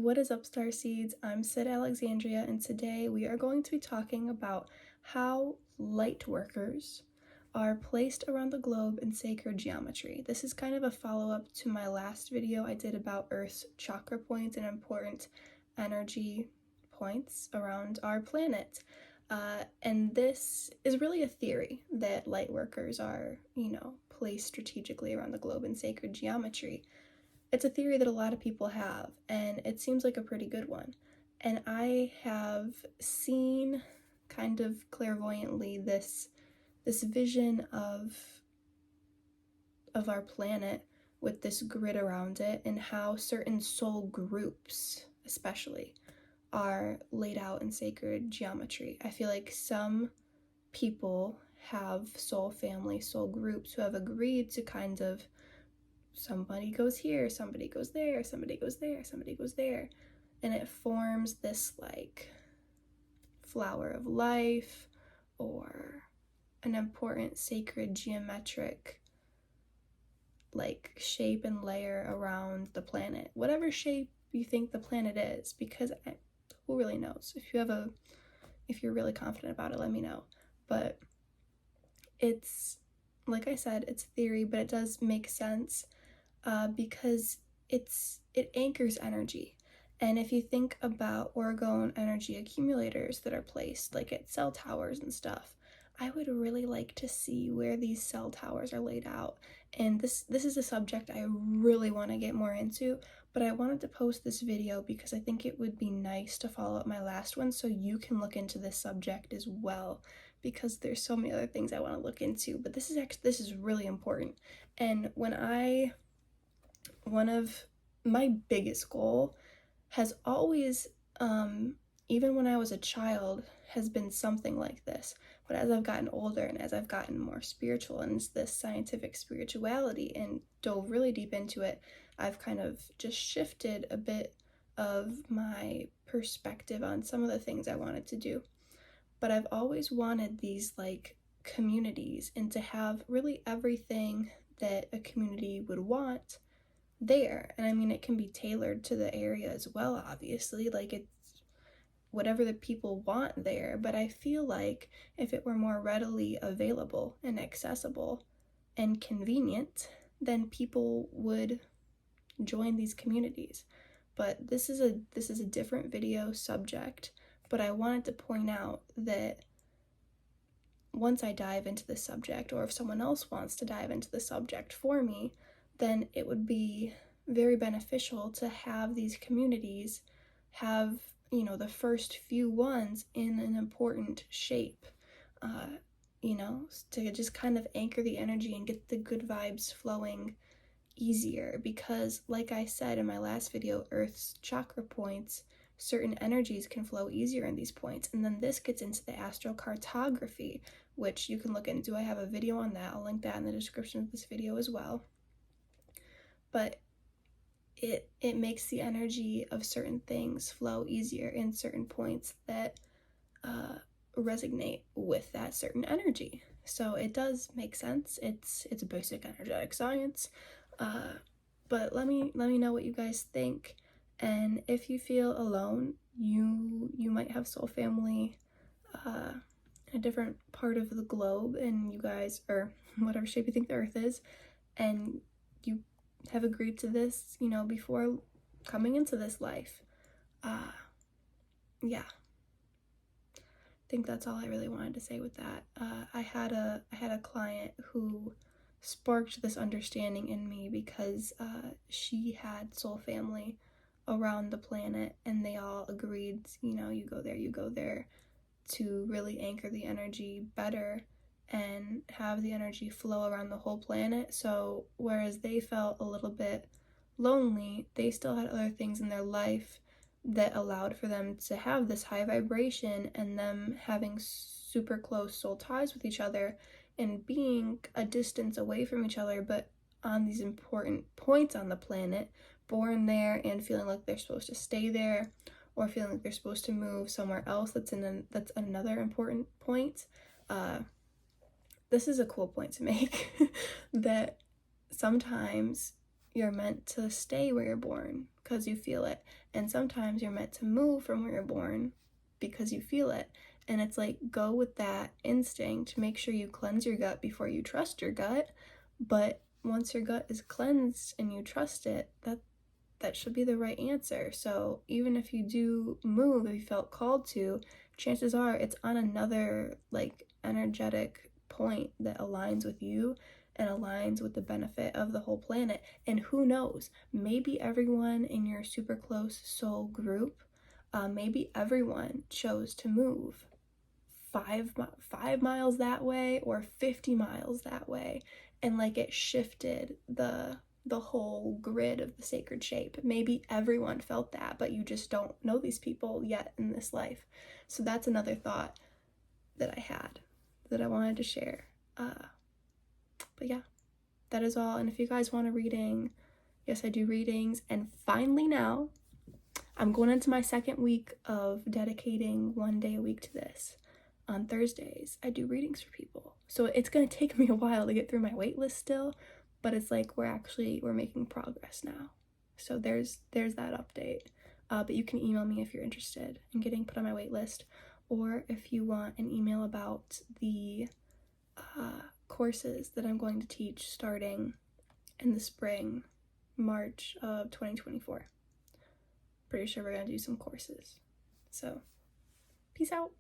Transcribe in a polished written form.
What is up, Star Seeds? I'm Sydalexandria, and today we are going to be talking about how light workers are placed around the globe in sacred geometry. This is kind of a follow-up to my last video I did about Earth's chakra points and important energy points around our planet. And this is really a theory that light workers are, placed strategically around the globe in sacred geometry. It's a theory that a lot of people have, and it seems like a pretty good one. And I have seen kind of clairvoyantly this vision of our planet with this grid around it, and how certain soul groups especially are laid out in sacred geometry. I feel like some people have soul family, soul groups who have agreed to kind of somebody goes here, somebody goes there, somebody goes there, somebody goes there, and it forms this like flower of life or an important sacred geometric like shape and layer around the planet, whatever shape you think the planet is, because who really knows? If you're really confident about it, let me know. But it's, like I said, it's theory, but it does make sense. Because it anchors energy. And if you think about orgone energy accumulators that are placed like at cell towers and stuff, I would really like to see where these cell towers are laid out. And this is a subject I really want to get more into, but I wanted to post this video because I think it would be nice to follow up my last one so you can look into this subject as well, because there's so many other things I want to look into, but this is really important. And one of my biggest goal has always, even when I was a child, has been something like this. But as I've gotten older and as I've gotten more spiritual and this scientific spirituality and dove really deep into it, I've kind of just shifted a bit of my perspective on some of the things I wanted to do. But I've always wanted these like communities, and to have really everything that a community would want there. And I mean, it can be tailored to the area as well, obviously, like it's whatever the people want there. But I feel like if it were more readily available and accessible and convenient, then people would join these communities. But this is a different video subject, but I wanted to point out that once I dive into the subject, or if someone else wants to dive into the subject for me, then it would be very beneficial to have these communities have, the first few ones in an important shape, to just kind of anchor the energy and get the good vibes flowing easier. Because like I said in my last video, Earth's chakra points, certain energies can flow easier in these points. And then this gets into the astrocartography, which you can look into. I have a video on that. I'll link that in the description of this video as well. But it makes the energy of certain things flow easier in certain points that resonate with that certain energy. So it does make sense. It's basic energetic science. But let me know what you guys think. And if you feel alone, you might have soul family in a different part of the globe, and you guys, or whatever shape you think the Earth is, and you have agreed to this, before coming into this life. Yeah. I think that's all I really wanted to say with that. I had a client who sparked this understanding in me because she had soul family around the planet, and they all agreed, you go there to really anchor the energy better and have the energy flow around the whole planet. So whereas they felt a little bit lonely, they still had other things in their life that allowed for them to have this high vibration, and them having super close soul ties with each other and being a distance away from each other, but on these important points on the planet, born there and feeling like they're supposed to stay there, or feeling like they're supposed to move somewhere else that's another important point. This is a cool point to make, that sometimes you're meant to stay where you're born, because you feel it. And sometimes you're meant to move from where you're born because you feel it. And it's like, go with that instinct. Make sure you cleanse your gut before you trust your gut. But once your gut is cleansed and you trust it, that should be the right answer. So even if you do move, if you felt called to, chances are it's on another like energetic point that aligns with you and aligns with the benefit of the whole planet. And who knows, maybe everyone in your super close soul group, maybe everyone chose to move 5 miles that way or 50 miles that way, and like it shifted the whole grid of the sacred shape. Maybe everyone felt that, but you just don't know these people yet in this life. So that's another thought that I had that I wanted to share. But yeah, that is all. And if you guys want a reading, yes, I do readings. And finally now, I'm going into my second week of dedicating 1 day a week to this. On Thursdays, I do readings for people. So it's going to take me a while to get through my wait list still, but it's like we're making progress now. So there's that update. But you can email me if you're interested in getting put on my wait list, or if you want an email about the courses that I'm going to teach starting in the spring, March of 2024. Pretty sure we're going to do some courses. So, peace out.